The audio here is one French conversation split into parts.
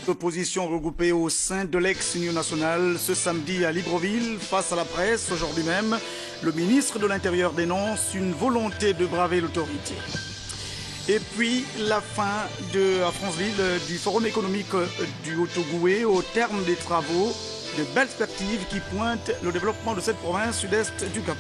L'opposition regroupée au sein de l'ex-Union nationale ce samedi à Libreville face à la presse. Aujourd'hui même, le ministre de l'Intérieur dénonce une volonté de braver l'autorité. Et puis la fin à Franceville du Forum économique du Haut-Ogooué au terme des travaux, de belles perspectives qui pointent le développement de cette province sud-est du Gabon.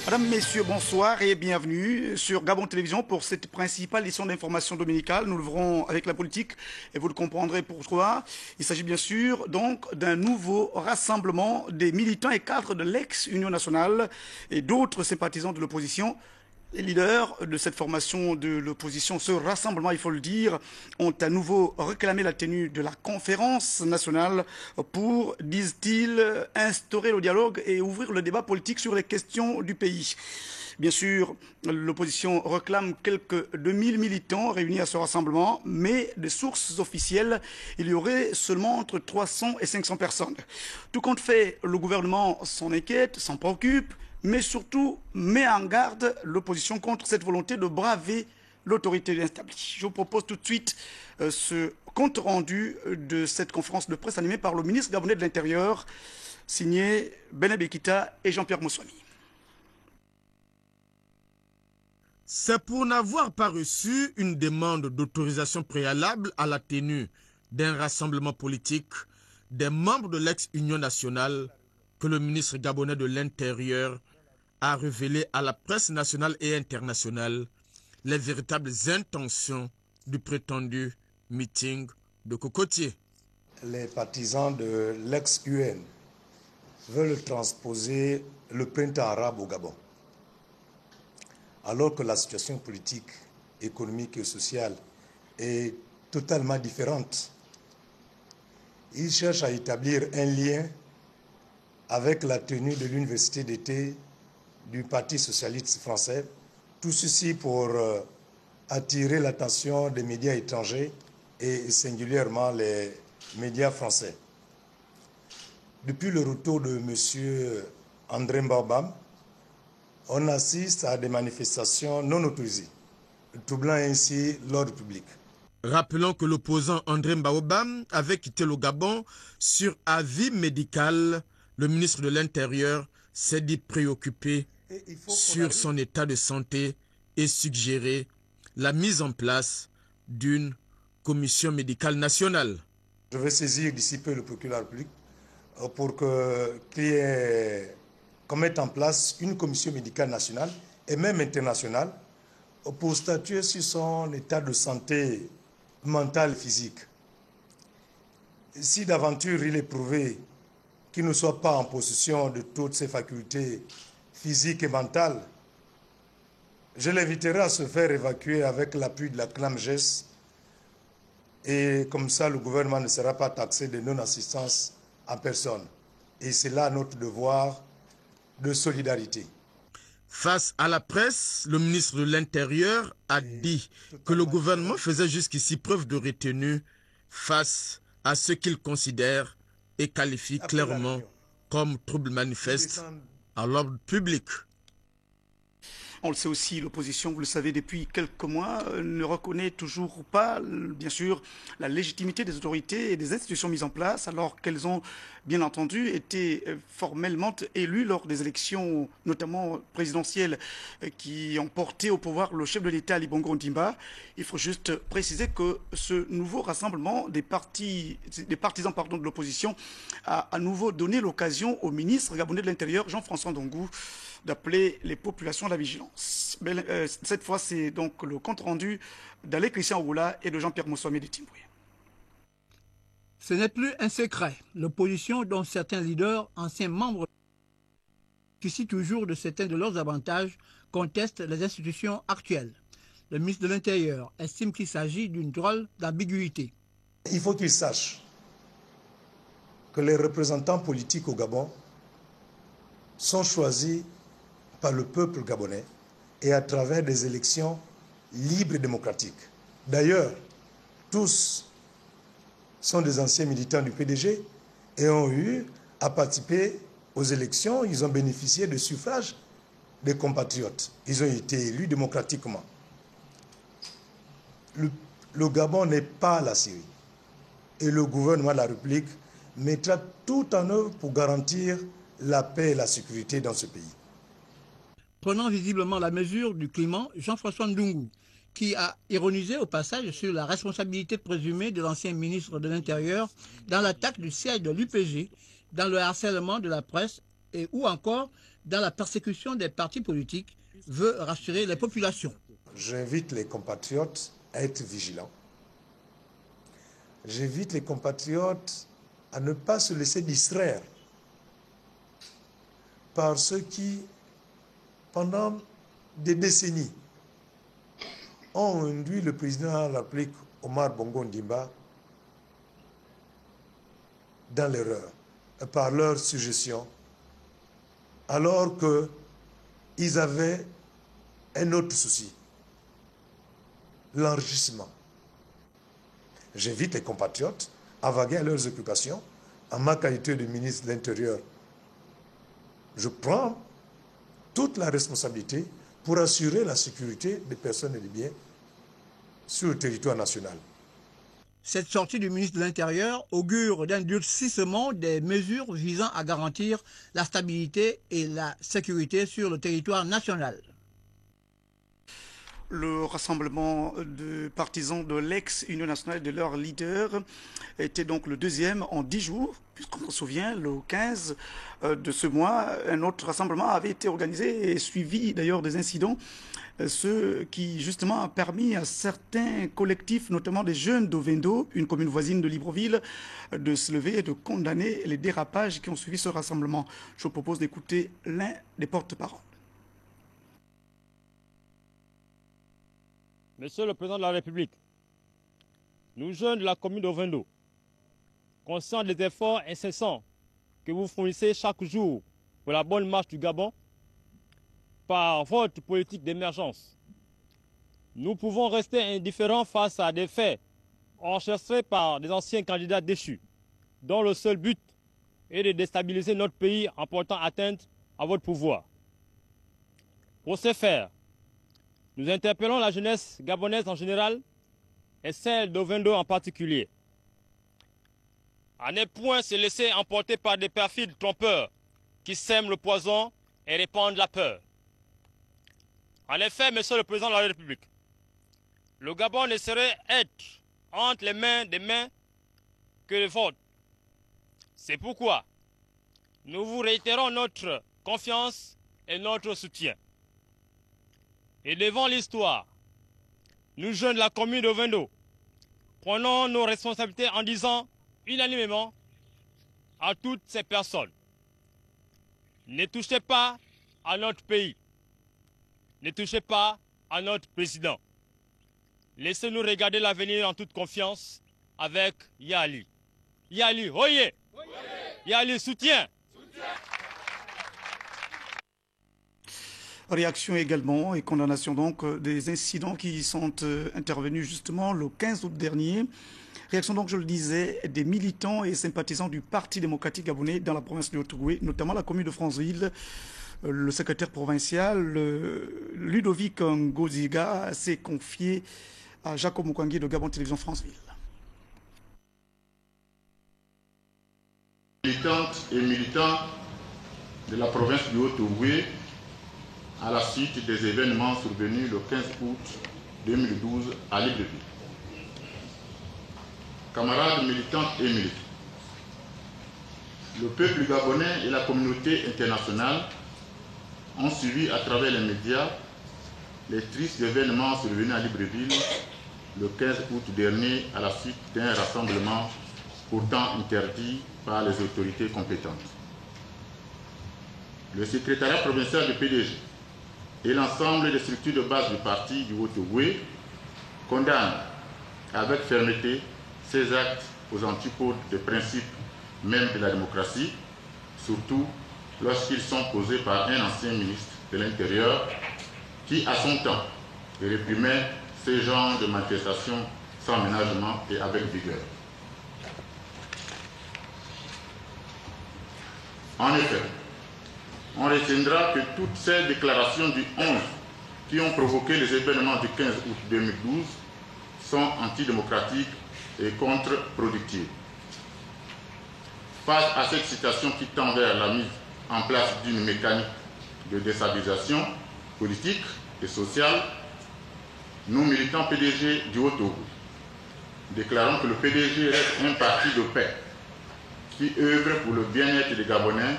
Mesdames, Messieurs, bonsoir et bienvenue sur Gabon Télévision pour cette principale édition d'information dominicale. Nous l'ouvrons avec la politique et vous le comprendrez pourquoi. Il s'agit bien sûr donc d'un nouveau rassemblement des militants et cadres de l'ex-Union nationale et d'autres sympathisants de l'opposition. Les leaders de cette formation de l'opposition, ce rassemblement, il faut le dire, ont à nouveau réclamé la tenue de la conférence nationale pour, disent-ils, instaurer le dialogue et ouvrir le débat politique sur les questions du pays. Bien sûr, l'opposition réclame quelques 2000 militants réunis à ce rassemblement, mais des sources officielles, il y aurait seulement entre 300 et 500 personnes. Tout compte fait, le gouvernement s'en inquiète, s'en préoccupe, mais surtout met en garde l'opposition contre cette volonté de braver l'autorité établie. Je vous propose tout de suite ce compte rendu de cette conférence de presse animée par le ministre gabonais de l'Intérieur, signé Bené Bekita et Jean-Pierre Moussouani. C'est pour n'avoir pas reçu une demande d'autorisation préalable à la tenue d'un rassemblement politique des membres de l'ex-Union nationale que le ministre gabonais de l'Intérieur a révélé à la presse nationale et internationale les véritables intentions du prétendu meeting de Cocotier. Les partisans de l'ex-UN veulent transposer le printemps arabe au Gabon, alors que la situation politique, économique et sociale est totalement différente. Ils cherchent à établir un lien avec la tenue de l'université d'été du Parti socialiste français, tout ceci pour attirer l'attention des médias étrangers et singulièrement les médias français. Depuis le retour de M. André Mbabam, on assiste à des manifestations non autorisées, troublant ainsi l'ordre public. Rappelons que l'opposant André Mbabam avait quitté le Gabon sur avis médical. Le ministre de l'Intérieur s'est dit préoccupé sur son état de santé et suggéré la mise en place d'une commission médicale nationale. Je vais saisir d'ici peu le procureur public pour qu'on mette en place une commission médicale nationale et même internationale pour statuer sur son état de santé mentale et physique. Si d'aventure il est prouvé qu'il ne soit pas en possession de toutes ses facultés physiques et mentales, je l'inviterai à se faire évacuer avec l'appui de la CNAMGES et comme ça le gouvernement ne sera pas taxé de non-assistance en personne. Et c'est là notre devoir de solidarité. Face à la presse, le ministre de l'Intérieur a dit que le gouvernement faisait jusqu'ici preuve de retenue face à ce qu'il considère et qualifie clairement comme trouble manifeste à l'ordre public. On le sait aussi, l'opposition, vous le savez, depuis quelques mois, ne reconnaît toujours pas, bien sûr, la légitimité des autorités et des institutions mises en place, alors qu'elles ont, bien entendu, été formellement élues lors des élections, notamment présidentielles, qui ont porté au pouvoir le chef de l'État, Ali Bongo Ondimba. Il faut juste préciser que ce nouveau rassemblement des partisans de l'opposition a à nouveau donné l'occasion au ministre gabonais de l'Intérieur, Jean-François Ndongou, d'appeler les populations à la vigilance. Cette fois, c'est donc le compte rendu d'Alé Christian Oula et de Jean-Pierre Moussouami de Timboué. Ce n'est plus un secret. L'opposition, dont certains leaders, anciens membres, qui toujours de certains de leurs avantages, contestent les institutions actuelles. Le ministre de l'Intérieur estime qu'il s'agit d'une drôle d'ambiguïté. Il faut qu'ils sachent que les représentants politiques au Gabon sont choisis par le peuple gabonais et à travers des élections libres et démocratiques. D'ailleurs, tous sont des anciens militants du PDG et ont eu à participer aux élections. Ils ont bénéficié de suffrages des compatriotes. Ils ont été élus démocratiquement. Le Gabon n'est pas la Syrie. et le gouvernement de la République mettra tout en œuvre pour garantir la paix et la sécurité dans ce pays. Prenant visiblement la mesure du climat, Jean-François Ndungu, qui a ironisé au passage sur la responsabilité présumée de l'ancien ministre de l'Intérieur dans l'attaque du siège de l'UPG, dans le harcèlement de la presse et ou encore dans la persécution des partis politiques, veut rassurer les populations. J'invite les compatriotes à être vigilants. J'invite les compatriotes à ne pas se laisser distraire par ceux qui, pendant des décennies, ont induit le président de la République, Omar Bongo Ondimba, dans l'erreur par leur suggestion, alors qu'ils avaient un autre souci, l'enrichissement. J'invite les compatriotes à vaguer à leurs occupations. En ma qualité de ministre de l'Intérieur, je prends toute la responsabilité pour assurer la sécurité des personnes et des biens sur le territoire national. Cette sortie du ministre de l'Intérieur augure d'un durcissement des mesures visant à garantir la stabilité et la sécurité sur le territoire national. Le rassemblement de partisans de l'ex-Union nationale et de leur leader était donc le deuxième en 10 jours, puisqu'on se souvient, le 15 de ce mois, un autre rassemblement avait été organisé et suivi d'ailleurs des incidents, ce qui justement a permis à certains collectifs, notamment des jeunes d'Ovendo, une commune voisine de Libreville, de se lever et de condamner les dérapages qui ont suivi ce rassemblement. Je vous propose d'écouter l'un des porte-paroles. Monsieur le Président de la République, nous jeunes de la commune d'Ovendo, conscients des efforts incessants que vous fournissez chaque jour pour la bonne marche du Gabon, par votre politique d'émergence, nous pouvons rester indifférents face à des faits orchestrés par des anciens candidats déchus, dont le seul but est de déstabiliser notre pays en portant atteinte à votre pouvoir. Pour ce faire, nous interpellons la jeunesse gabonaise en général et celle d'Ovendo en particulier. À ne point se laisser emporter par des perfides trompeurs qui sèment le poison et répandent la peur. En effet, Monsieur le Président de la République, le Gabon ne saurait être entre les mains des mains que les vôtres. C'est pourquoi nous vous réitérons notre confiance et notre soutien. Et devant l'histoire, nous jeunes de la commune d'Ovendo, prenons nos responsabilités en disant unanimement à toutes ces personnes: ne touchez pas à notre pays, ne touchez pas à notre président. Laissez-nous regarder l'avenir en toute confiance avec Yali. Yali, oyez! Yali, soutien! Réaction également et condamnation donc des incidents qui sont intervenus justement le 15 août dernier. Réaction donc, je le disais, des militants et sympathisants du Parti démocratique gabonais dans la province du Haut-Ogooué, notamment la commune de Franceville. Le secrétaire provincial Ludovic Ngoziga s'est confié à Jacob Moukwangi de Gabon Télévision Franceville. Militantes et militants de la province du Haut-Ogooué, à la suite des événements survenus le 15 août 2012 à Libreville. Camarades militantes et militants, le peuple gabonais et la communauté internationale ont suivi à travers les médias les tristes événements survenus à Libreville le 15 août dernier à la suite d'un rassemblement pourtant interdit par les autorités compétentes. Le secrétariat provincial du PDG et l'ensemble des structures de base du parti du Haut-Ogooué condamnent avec fermeté ces actes aux antipodes des principes même de la démocratie, surtout lorsqu'ils sont posés par un ancien ministre de l'Intérieur qui, à son temps, réprimait ces genres de manifestations sans ménagement et avec vigueur. En effet, on retiendra que toutes ces déclarations du 11 qui ont provoqué les événements du 15 août 2012 sont antidémocratiques et contre-productives. Face à cette situation qui tend vers la mise en place d'une mécanique de déstabilisation politique et sociale, nous, militants PDG du Haut-Togo, déclarons que le PDG reste un parti de paix qui œuvre pour le bien-être des Gabonais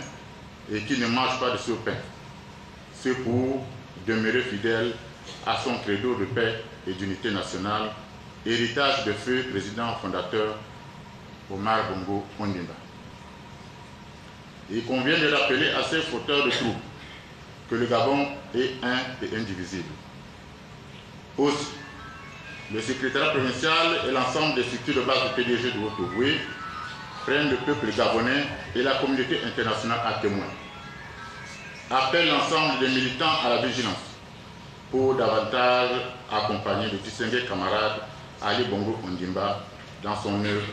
et qui ne mange pas de ce pain. C'est pour demeurer fidèle à son credo de paix et d'unité nationale, héritage de feu président fondateur Omar Bongo Ondimba. Il convient de rappeler à ces fauteurs de troubles que le Gabon est un et indivisible. Aussi, le secrétariat provincial et l'ensemble des structures de base du PDG de Haut-Togo prennent le peuple gabonais et la communauté internationale à témoin. Appellent l'ensemble des militants à la vigilance pour davantage accompagner le distingué camarade Ali Bongo Ondimba dans son œuvre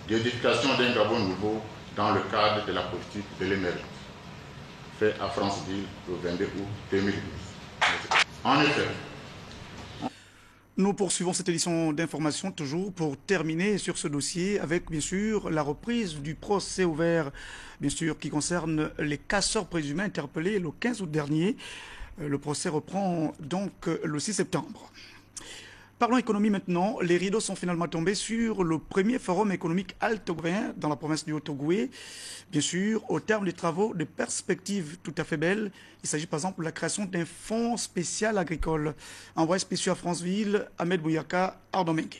d'édification d'un Gabon nouveau dans le cadre de la politique de l'émergence. Fait à Franceville le 22 août 2012. En effet, nous poursuivons cette édition d'information toujours pour terminer sur ce dossier avec bien sûr la reprise du procès ouvert bien sûr qui concerne les casseurs présumés interpellés le 15 août dernier. Le procès reprend donc le 6 septembre. Parlons économie maintenant. Les rideaux sont finalement tombés sur le premier forum économique altogovéen dans la province du Haut-Togo. Bien sûr, au terme des travaux de perspectives tout à fait belles, il s'agit par exemple de la création d'un fonds spécial agricole. Envoyé spécial à Franceville, Ahmed Bouyaka, Ardomengue.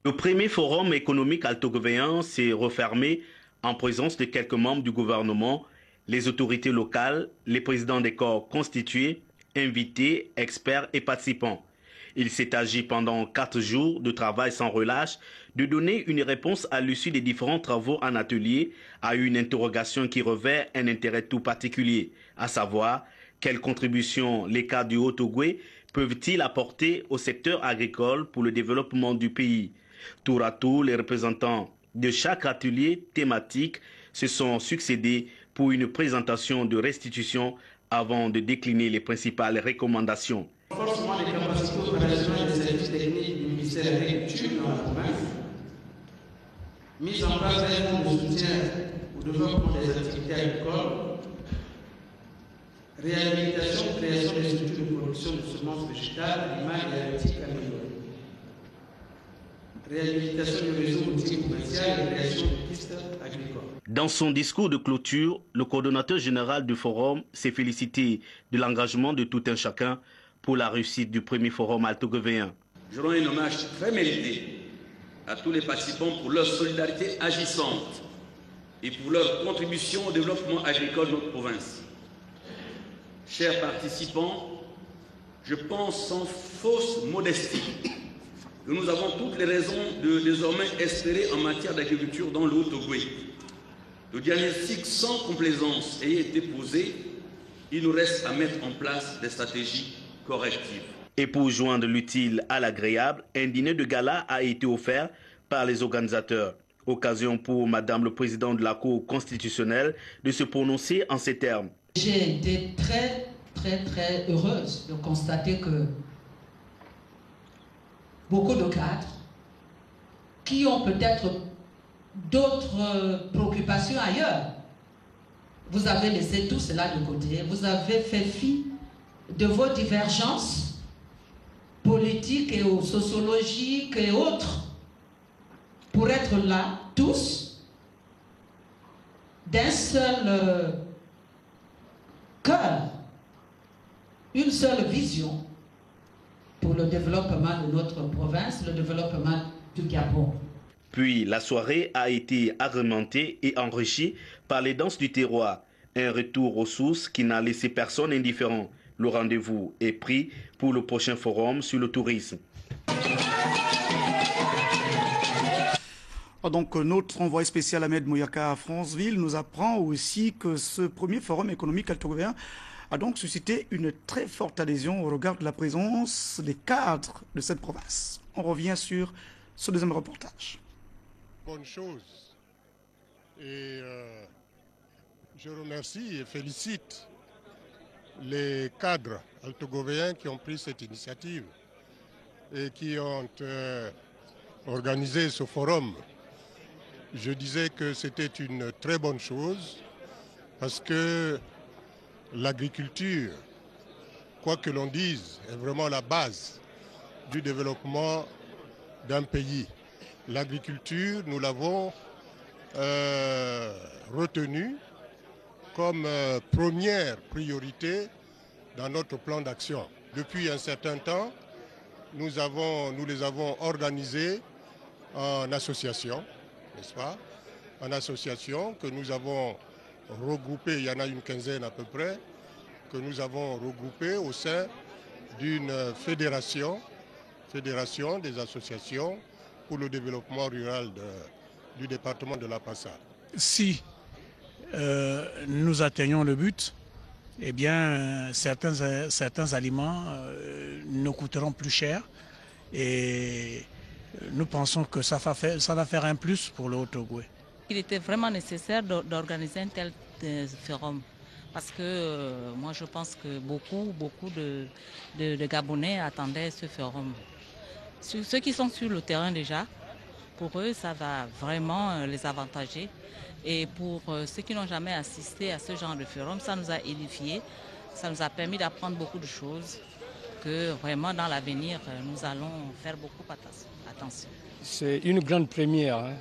Le premier forum économique altogovéen s'est refermé en présence de quelques membres du gouvernement, les autorités locales, les présidents des corps constitués, invités, experts et participants. Il s'est agi pendant 4 jours de travail sans relâche de donner une réponse à l'issue des différents travaux en atelier à une interrogation qui revêt un intérêt tout particulier, à savoir quelle contribution les cadres du Haut-Togo peuvent-ils apporter au secteur agricole pour le développement du pays. Tour à tour, les représentants de chaque atelier thématique se sont succédés pour une présentation de restitution avant de décliner les principales recommandations. Renforcement des capacités opérationnelles des services techniques du ministère de l'Agriculture dans la province, mise en place d'un fonds de soutien au développement des activités agricoles, réhabilitation, création des structures de production de semences végétales, animales et halieutiques améliorées, réhabilitation du réseau routier commercial et création de pistes agricoles. Dans son discours de clôture, le coordonnateur général du forum s'est félicité de l'engagement de tout un chacun pour la réussite du premier forum altogovéen. Je rends un hommage très mérité à tous les participants pour leur solidarité agissante et pour leur contribution au développement agricole de notre province. Chers participants, je pense sans fausse modestie que nous avons toutes les raisons de désormais espérer en matière d'agriculture dans le Haut-Togo. Le diagnostic sans complaisance ayant été posé, il nous reste à mettre en place des stratégies correctives. Et pour joindre l'utile à l'agréable, un dîner de gala a été offert par les organisateurs. Occasion pour Madame le Président de la Cour constitutionnelle de se prononcer en ces termes. J'ai été très heureuse de constater que beaucoup de cadres qui ont peut-être d'autres préoccupations ailleurs, vous avez laissé tout cela de côté, vous avez fait fi de vos divergences politiques et sociologiques et autres pour être là, tous, d'un seul cœur, une seule vision pour le développement de notre province, le développement du Gabon. Puis la soirée a été agrémentée et enrichie par les danses du terroir, un retour aux sources qui n'a laissé personne indifférent. Le rendez-vous est pris pour le prochain forum sur le tourisme. Donc notre envoyé spécial Ahmed Bouyaka à Franceville nous apprend aussi que ce premier forum économique altogovéen a donc suscité une très forte adhésion au regard de la présence des cadres de cette province. On revient sur ce deuxième reportage. Bonne chose. Et je remercie et félicite les cadres altogovéens qui ont pris cette initiative. et qui ont organisé ce forum. Je disais que c'était une très bonne chose parce que l'agriculture, quoi que l'on dise, est vraiment la base du développement d'un pays. L'agriculture, nous l'avons retenue comme première priorité dans notre plan d'action. Depuis un certain temps, nous les avons organisés en association, n'est-ce pas? En association que nous avons regroupées, il y en a une quinzaine à peu près, que nous avons regroupées au sein d'une fédération des associations pour le développement rural du département de la Passade. Si nous atteignons le but, eh bien, certains aliments nous coûteront plus cher et nous pensons que ça va faire un plus pour le Haut-Ogooué. Il était vraiment nécessaire d'organiser un tel forum parce que moi je pense que beaucoup de Gabonais attendaient ce forum. Ceux qui sont sur le terrain déjà, pour eux ça va vraiment les avantager. Et pour ceux qui n'ont jamais assisté à ce genre de forum, ça nous a édifiés, ça nous a permis d'apprendre beaucoup de choses, que vraiment dans l'avenir, nous allons faire beaucoup attention. C'est une grande première. Hein.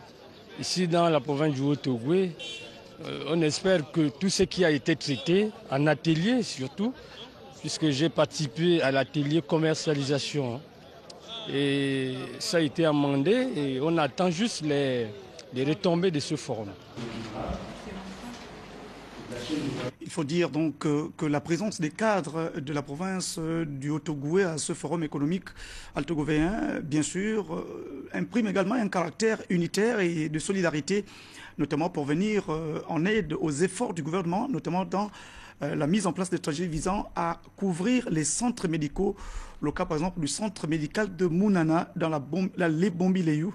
Ici dans la province du Haut-Ogooué, on espère que tout ce qui a été traité, en atelier surtout, puisque j'ai participé à l'atelier commercialisation, hein, et ça a été amendé et on attend juste les retombées de ce forum. Il faut dire donc que la présence des cadres de la province du Haut-Ogooué à ce forum économique altogovéen, bien sûr, imprime également un caractère unitaire et de solidarité, notamment pour venir en aide aux efforts du gouvernement, notamment dans la mise en place de stratégies visant à couvrir les centres médicaux, le cas par exemple du centre médical de Mounana dans la Lebombi-Leyou,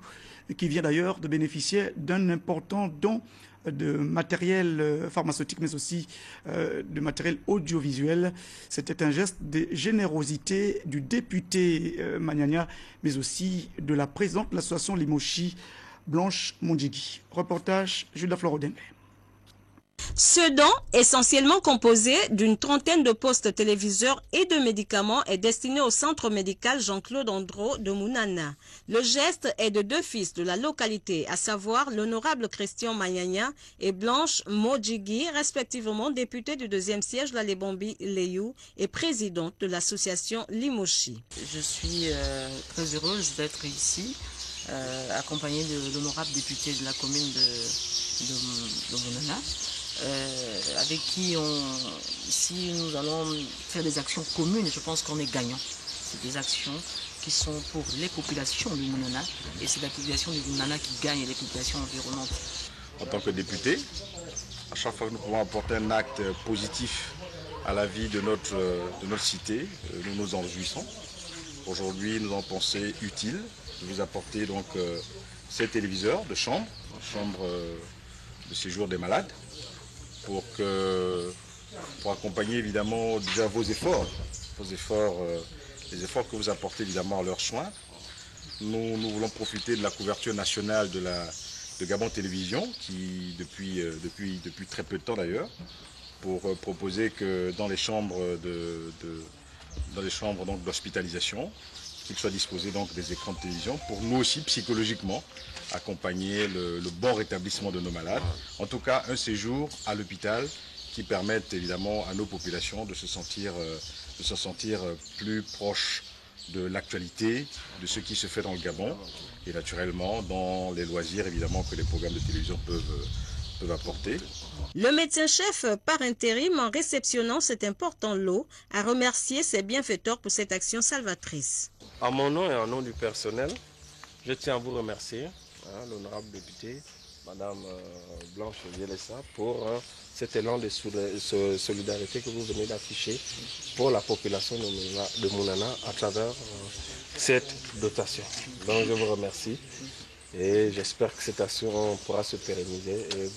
qui vient d'ailleurs de bénéficier d'un important don de matériel pharmaceutique, mais aussi de matériel audiovisuel. C'était un geste de générosité du député Magnania, mais aussi de la présidente de l'association Limochi, Blanche Mondjigui. Reportage Jules Florodembe. Ce don, essentiellement composé d'une trentaine de postes téléviseurs et de médicaments, est destiné au centre médical Jean-Claude Andro de Mounana. Le geste est de deux fils de la localité, à savoir l'honorable Christian Magnania et Blanche Mondjigui, respectivement députés du 2e siège de la Lebombi-Leyou et présidente de l'association Limochi. Je suis très heureuse d'être ici, accompagnée de l'honorable député de la commune de Mounana. Avec qui si nous allons faire des actions communes, je pense qu'on est gagnant. C'est des actions qui sont pour les populations de Mounana et c'est la population de Mounana qui gagne les populations environnantes. En tant que député, à chaque fois que nous pouvons apporter un acte positif à la vie de notre cité, nous nous en réjouissons. Aujourd'hui, nous avons pensé utile de vous apporter donc ces téléviseurs de chambre de séjour des malades, pour accompagner évidemment déjà vos efforts, les efforts que vous apportez évidemment à leurs soins. Nous voulons profiter de la couverture nationale de Gabon Télévision, qui depuis très peu de temps d'ailleurs, pour proposer que dans les chambres d'hospitalisation, qu'il soit disposé donc des écrans de télévision pour nous aussi psychologiquement accompagner le bon rétablissement de nos malades. En tout cas, un séjour à l'hôpital qui permette évidemment à nos populations de se sentir plus proches de l'actualité, de ce qui se fait dans le Gabon et naturellement dans les loisirs évidemment que les programmes de télévision peuvent apporter. Le médecin-chef par intérim, en réceptionnant cet important lot, a remercié ses bienfaiteurs pour cette action salvatrice. À mon nom et en nom du personnel, je tiens à vous remercier, l'honorable député, Madame Blanche Vielessa, pour cet élan de solidarité que vous venez d'afficher pour la population de Mounana à travers cette dotation. Donc je vous remercie et j'espère que cette action pourra se pérenniser et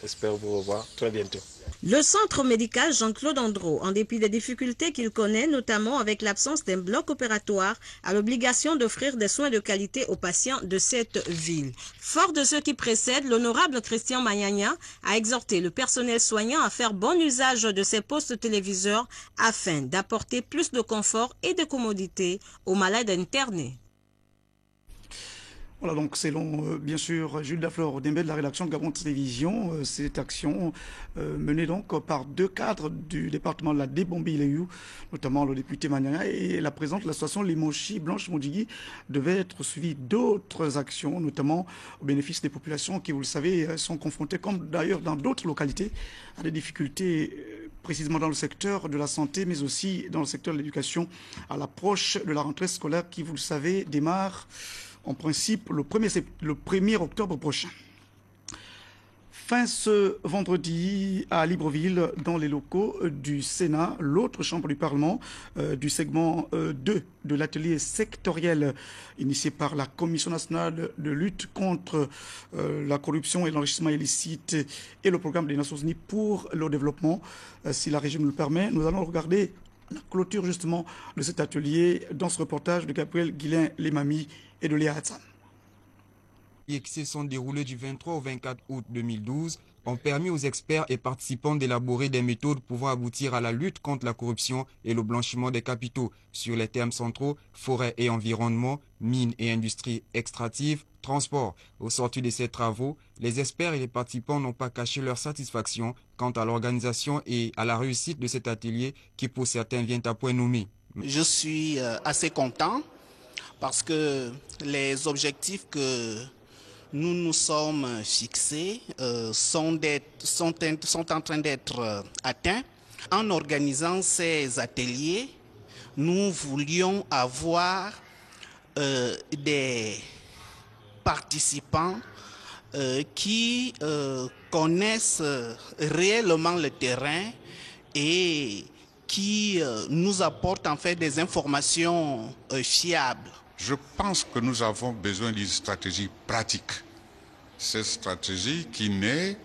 j'espère vous revoir très bientôt. Le centre médical Jean-Claude Andro, en dépit des difficultés qu'il connaît, notamment avec l'absence d'un bloc opératoire, a l'obligation d'offrir des soins de qualité aux patients de cette ville. Fort de ce qui précède, l'honorable Christian Magnagna a exhorté le personnel soignant à faire bon usage de ces postes téléviseurs afin d'apporter plus de confort et de commodité aux malades internés. Voilà donc selon bien sûr Jules Daflor Dembé de la rédaction de Gabon Télévision, cette action menée donc par deux cadres du département de la Débombi-Léou, notamment le député Magnagna et la présidente de l'association Limochi Blanche Modjigui, devait être suivie d'autres actions, notamment au bénéfice des populations qui, vous le savez, sont confrontées, comme d'ailleurs dans d'autres localités, à des difficultés précisément dans le secteur de la santé, mais aussi dans le secteur de l'éducation, à l'approche de la rentrée scolaire qui, vous le savez, démarre en principe le 1er octobre prochain. Fin ce vendredi à Libreville, dans les locaux du Sénat, l'autre chambre du Parlement, du segment 2 de l'atelier sectoriel initié par la Commission nationale de lutte contre la corruption et l'enrichissement illicite et le programme des Nations Unies pour le développement. Si la régie nous le permet, nous allons regarder la clôture justement de cet atelier dans ce reportage de Gabriel Guillain-Lemami et de Léa Hatsan. Qui se sont déroulés du 23 au 24 août 2012 ont permis aux experts et participants d'élaborer des méthodes pouvant aboutir à la lutte contre la corruption et le blanchiment des capitaux sur les thèmes centraux, forêt et environnement, mines et industries extractives, transport. Au sortir de ces travaux, les experts et les participants n'ont pas caché leur satisfaction quant à l'organisation et à la réussite de cet atelier qui pour certains vient à point nommé. Je suis assez content parce que les objectifs que nous nous sommes fixés sont en train d'être atteints. En organisant ces ateliers, nous voulions avoir des participants qui connaissent réellement le terrain et qui nous apportent en fait des informations fiables. Je pense que nous avons besoin d'une stratégie pratique. Cette stratégie qui naît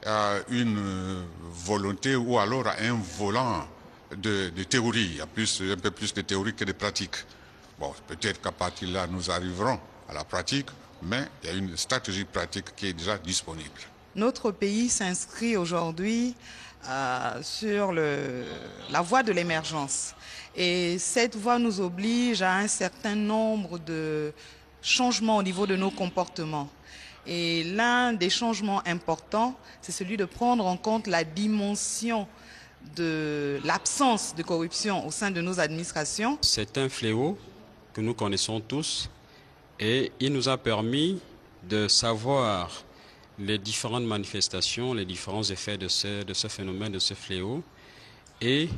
à une volonté ou alors à un volant de théorie. Il y a un peu plus de théorie que de pratique. Bon, peut-être qu'à partir de là, nous arriverons à la pratique, mais il y a une stratégie pratique qui est déjà disponible. Notre pays s'inscrit aujourd'hui sur la voie de l'émergence. Et cette voie nous oblige à un certain nombre de changements au niveau de nos comportements. Et l'un des changements importants, c'est celui de prendre en compte la dimension de l'absence de corruption au sein de nos administrations. C'est un fléau que nous connaissons tous et il nous a permis de savoir les différentes manifestations, les différents effets de ce phénomène, de ce fléau et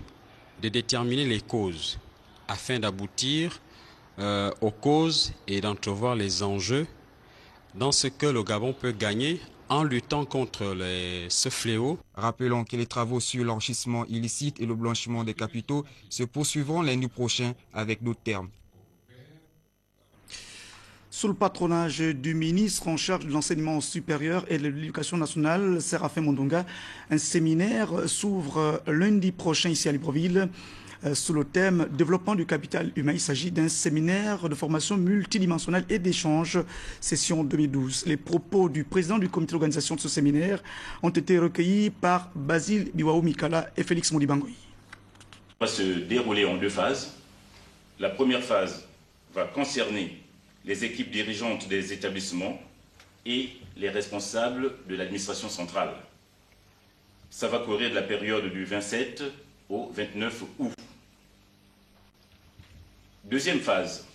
de déterminer les causes afin d'aboutir aux causes et d'entrevoir les enjeux dans ce que le Gabon peut gagner en luttant contre ce fléau. Rappelons que les travaux sur l'enrichissement illicite et le blanchiment des capitaux se poursuivront lundi prochain avec d'autres termes. Sous le patronage du ministre en charge de l'enseignement supérieur et de l'éducation nationale, Séraphin Mondonga, un séminaire s'ouvre lundi prochain ici à Libreville sous le thème « Développement du capital humain ». Il s'agit d'un séminaire de formation multidimensionnelle et d'échange, session 2012. Les propos du président du comité d'organisation de ce séminaire ont été recueillis par Basile Biwaou Mikala et Félix Modibangoy. Va se dérouler en deux phases. La première phase va concerner les équipes dirigeantes des établissements et les responsables de l'administration centrale. Ça va courir de la période du 27 au 29 août. Deuxième phase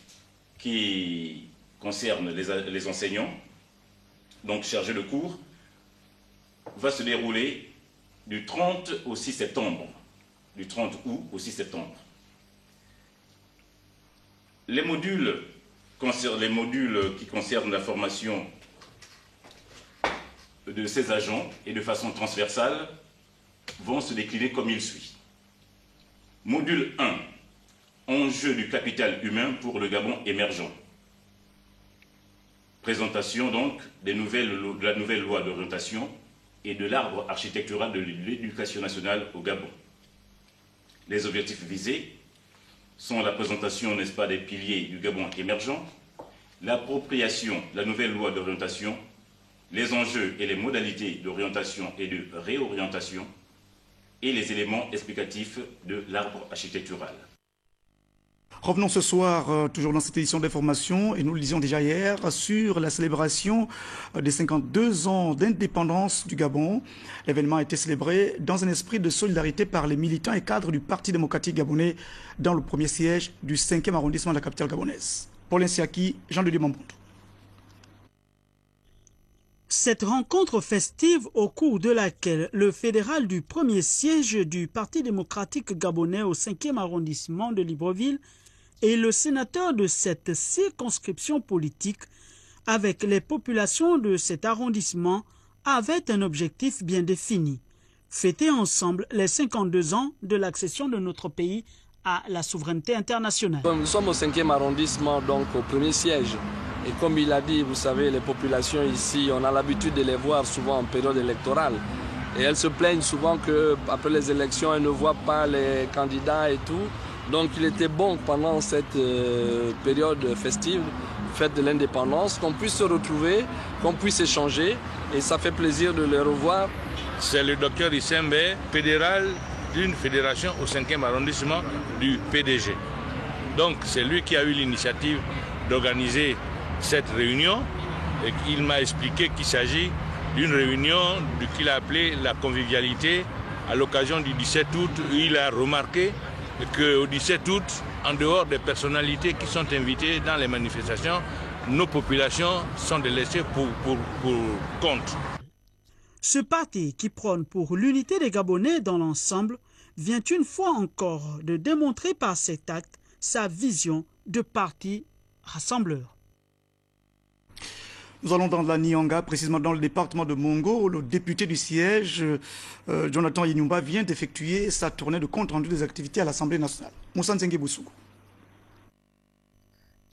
qui concerne les enseignants, donc chargés de cours, va se dérouler du 30 au 6 septembre. Du 30 août au 6 septembre. Les modules qui concernent la formation de ces agents et de façon transversale vont se décliner comme il suit. Module 1, enjeu du capital humain pour le Gabon émergent. Présentation donc de la nouvelle loi d'orientation et et de l'arbre architectural de l'éducation nationale au Gabon. Les objectifs visés sont la présentation, n'est-ce pas, des piliers du Gabon émergent, l'appropriation de la nouvelle loi d'orientation, les enjeux et les modalités d'orientation et de réorientation, et les éléments explicatifs de l'arbre architectural. Revenons ce soir, toujours dans cette édition d'information, et nous le disions déjà hier, sur la célébration des 52 ans d'indépendance du Gabon. L'événement a été célébré dans un esprit de solidarité par les militants et cadres du Parti démocratique gabonais dans le premier siège du 5e arrondissement de la capitale gabonaise. Paul Nsiaki, Jean de Dieu Mamboundou. Cette rencontre festive au cours de laquelle le fédéral du premier siège du Parti démocratique gabonais au 5e arrondissement de Libreville et le sénateur de cette circonscription politique avec les populations de cet arrondissement avaient un objectif bien défini. Fêter ensemble les 52 ans de l'accession de notre pays à la souveraineté internationale. Nous sommes au 5e arrondissement, donc au premier siège. Et comme il a dit, vous savez, les populations ici, on a l'habitude de les voir souvent en période électorale. Et elles se plaignent souvent qu'après les élections, elles ne voient pas les candidats et tout. Donc il était bon pendant cette période festive, fête de l'indépendance, qu'on puisse se retrouver, qu'on puisse échanger. Et ça fait plaisir de les revoir. C'est le docteur Issembe, fédéral d'une fédération au 5e arrondissement du PDG. Donc c'est lui qui a eu l'initiative d'organiser cette réunion et il m'a expliqué qu'il s'agit d'une réunion qu'il a appelée la convivialité à l'occasion du 17 août où il a remarqué qu'au 17 août, en dehors des personnalités qui sont invitées dans les manifestations, nos populations sont délaissées pour compte. Ce parti qui prône pour l'unité des Gabonais dans l'ensemble vient une fois encore de démontrer par cet acte sa vision de parti rassembleur. Nous allons dans la Nyanga, précisément dans le département de Mongo. Le député du siège, Jonathan Inyumba, vient d'effectuer sa tournée de compte-rendu des activités à l'Assemblée nationale. Moussa Nzenge Boussoukou.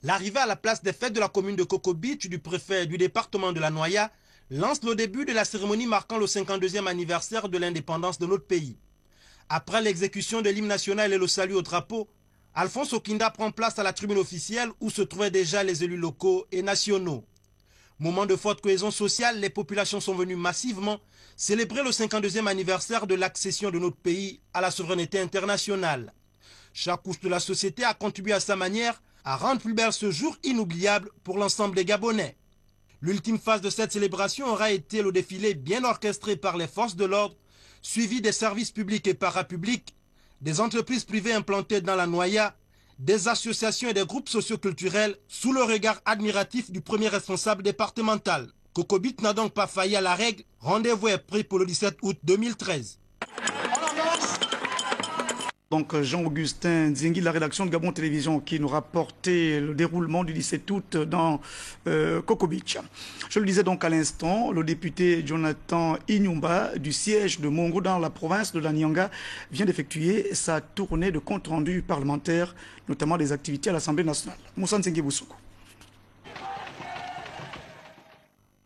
L'arrivée à la place des fêtes de la commune de Kokobitch du préfet du département de la Noya lance le début de la cérémonie marquant le 52e anniversaire de l'indépendance de notre pays. Après l'exécution de l'hymne national et le salut au drapeau, Alphonse Okinda prend place à la tribune officielle où se trouvaient déjà les élus locaux et nationaux. Moment de forte cohésion sociale, les populations sont venues massivement célébrer le 52e anniversaire de l'accession de notre pays à la souveraineté internationale. Chaque couche de la société a contribué à sa manière à rendre plus belle ce jour inoubliable pour l'ensemble des Gabonais. L'ultime phase de cette célébration aura été le défilé bien orchestré par les forces de l'ordre, suivi des services publics et parapublics, des entreprises privées implantées dans la Noya, des associations et des groupes socioculturels sous le regard admiratif du premier responsable départemental. Kokobitch n'a donc pas failli à la règle. Rendez-vous est pris pour le 17 août 2013. Donc Jean-Augustin Nzingi de la rédaction de Gabon Télévision qui nous rapportait le déroulement du 17 août dans Kokobitch. Je le disais donc à l'instant, le député Jonathan Inyumba du siège de Mongo dans la province de la Nyanga vient d'effectuer sa tournée de compte-rendu parlementaire, notamment des activités à l'Assemblée nationale. Moussa Nzingi Boussoukou.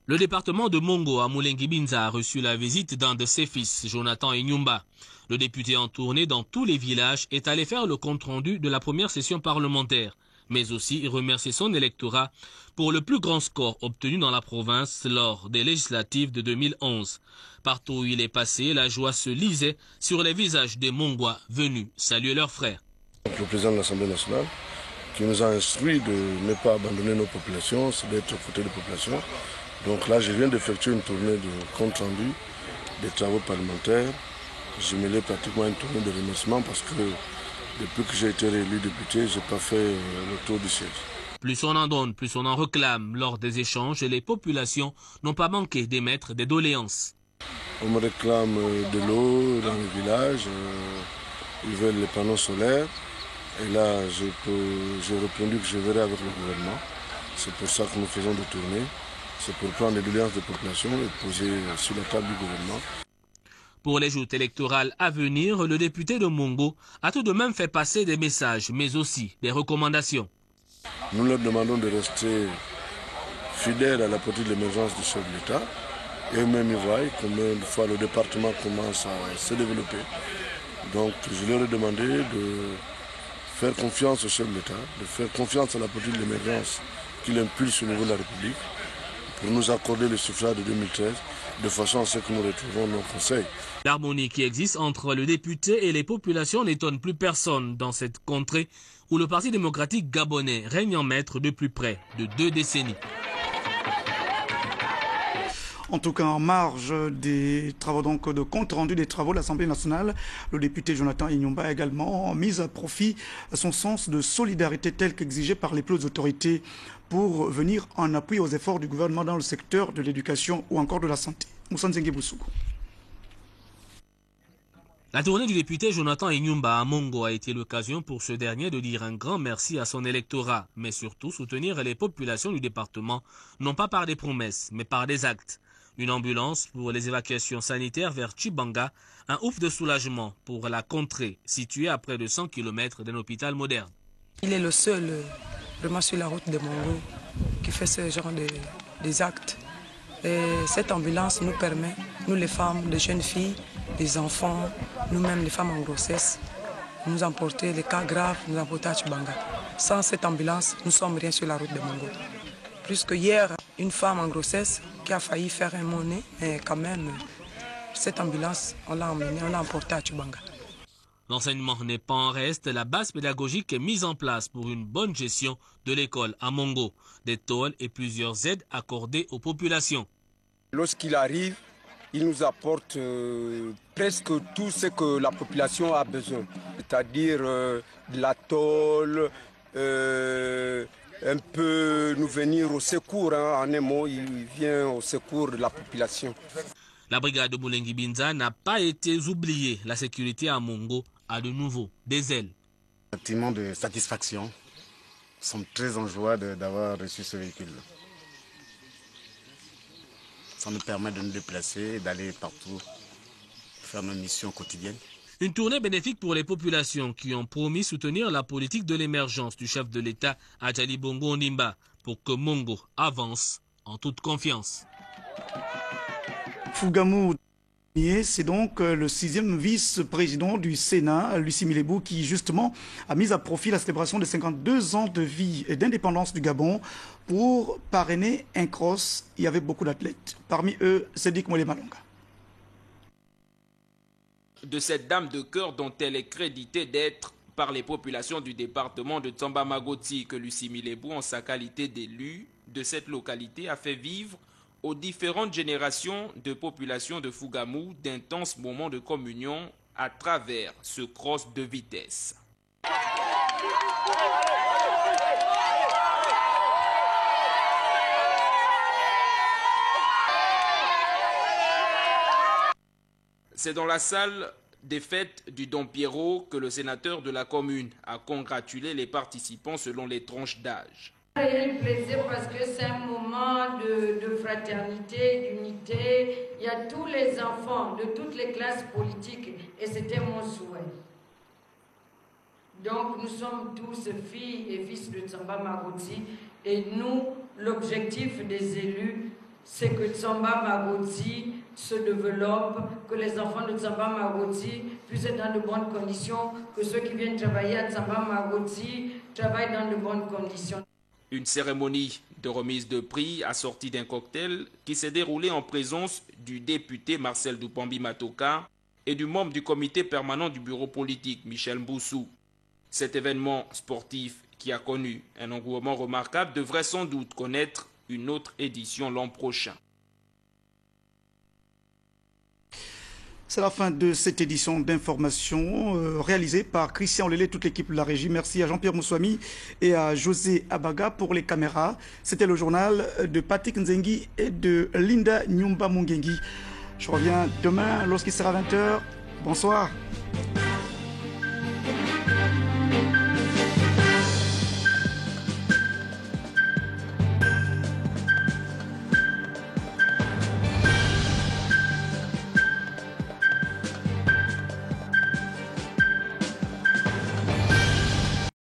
Le département de Mongo à Moulengi-Binza a reçu la visite d'un de ses fils, Jonathan Inyumba. Le député en tournée dans tous les villages est allé faire le compte-rendu de la première session parlementaire, mais aussi remercier son électorat pour le plus grand score obtenu dans la province lors des législatives de 2011. Partout où il est passé, la joie se lisait sur les visages des Mongois venus saluer leurs frères. Le président de l'Assemblée nationale qui nous a instruit de ne pas abandonner nos populations, c'est d'être aux côtés des populations. Donc là, je viens d'effectuer une tournée de compte-rendu des travaux parlementaires. Je mêlais pratiquement une tournée de remerciements parce que depuis que j'ai été réélu député, je n'ai pas fait le tour du siège. Plus on en donne, plus on en réclame. Lors des échanges, les populations n'ont pas manqué d'émettre des doléances. On me réclame de l'eau dans les villages, ils veulent les panneaux solaires. Et là, j'ai répondu que je verrai avec le gouvernement. C'est pour ça que nous faisons des tournées. C'est pour prendre les doléances des populations et poser sur la table du gouvernement. Pour les joutes électorales à venir, le député de Mongo a tout de même fait passer des messages, mais aussi des recommandations. Nous leur demandons de rester fidèles à la politique de l'émergence du chef de l'État, Et eux-mêmes, ils voient combien de fois le département commence à se développer. Donc je leur ai demandé de faire confiance au chef de l'État, de faire confiance à la politique d'émergence qu'il impulse au niveau de la République pour nous accorder le suffrage de 2013 de façon à ce que nous retrouvons nos conseils. L'harmonie qui existe entre le député et les populations n'étonne plus personne dans cette contrée où le Parti démocratique gabonais règne en maître de plus près de 2 décennies. En tout cas, en marge des travaux donc de compte rendu des travaux de l'Assemblée nationale, le député Jonathan Inyumba a également mis à profit son sens de solidarité tel qu'exigé par les plus hautes autorités pour venir en appui aux efforts du gouvernement dans le secteur de l'éducation ou encore de la santé. Moussa Nzengue Boussoukou. La tournée du député Jonathan Inyumba à Mongo a été l'occasion pour ce dernier de dire un grand merci à son électorat, mais surtout soutenir les populations du département, non pas par des promesses, mais par des actes. Une ambulance pour les évacuations sanitaires vers Chibanga, un ouf de soulagement pour la contrée située à près de 100 km d'un hôpital moderne. Il est le seul, vraiment sur la route de Mongo, qui fait ce genre des actes. Et cette ambulance nous permet, nous les femmes, les jeunes filles, les enfants, nous-mêmes les femmes en grossesse, nous emporter les cas graves, nous emporter à Chibanga. Sans cette ambulance, nous ne sommes rien sur la route de Mongo. Plus que hier, une femme en grossesse qui a failli faire un monnaie, mais quand même, cette ambulance, on l'a emmenée, on l'a emportée à Chibanga. L'enseignement n'est pas en reste, la base pédagogique est mise en place pour une bonne gestion de l'école à Mongo. Des tôles et plusieurs aides accordées aux populations. Lorsqu'il arrive, il nous apporte presque tout ce que la population a besoin, c'est-à-dire de la tôle, un peu nous venir au secours, en un mot, il vient au secours de la population. La brigade de Moulengi Binza n'a pas été oubliée. La sécurité à Mongo a de nouveau des ailes. Un sentiment de satisfaction. Nous sommes très en joie d'avoir reçu ce véhicule. Ça nous permet de nous déplacer et d'aller partout faire nos missions quotidiennes. Une tournée bénéfique pour les populations qui ont promis soutenir la politique de l'émergence du chef de l'État, Adjali Bongo Ondimba, pour que Mongo avance en toute confiance. Fougamou, c'est donc le 6e vice-président du Sénat, Lucie Milebou, qui justement a mis à profit la célébration de 52 ans de vie et d'indépendance du Gabon pour parrainer un cross. Il y avait beaucoup d'athlètes. Parmi eux, Sédik Molé Malonga. De cette dame de cœur dont elle est créditée d'être par les populations du département de Tsamba Magoti que Lucie Milebou, en sa qualité d'élu de cette localité, a fait vivre aux différentes générations de populations de Fougamou d'intenses moments de communion à travers ce cross de vitesse. C'est dans la salle des fêtes du Don Pierrot que le sénateur de la commune a congratulé les participants selon les tranches d'âge. C'est un réel plaisir parce que c'est un moment de fraternité, d'unité. Il y a tous les enfants de toutes les classes politiques et c'était mon souhait. Donc nous sommes tous filles et fils de Tsamba Magoti et nous, l'objectif des élus, c'est que Tsamba Magoti se développe, que les enfants de Tsamba Magoti puissent être dans de bonnes conditions, que ceux qui viennent travailler à Tsamba Magoti travaillent dans de bonnes conditions. Une cérémonie de remise de prix assortie d'un cocktail qui s'est déroulée en présence du député Marcel Dupambi Matoka et du membre du comité permanent du bureau politique Michel Mboussou. Cet événement sportif qui a connu un engouement remarquable devrait sans doute connaître une autre édition l'an prochain. C'est la fin de cette édition d'information réalisée par Christian Lélé, toute l'équipe de la régie. Merci à Jean-Pierre Moussouami et à José Abaga pour les caméras. C'était le journal de Patrick Nzengi et de Linda Nyumba Mungengi. Je reviens demain lorsqu'il sera 20h. Bonsoir.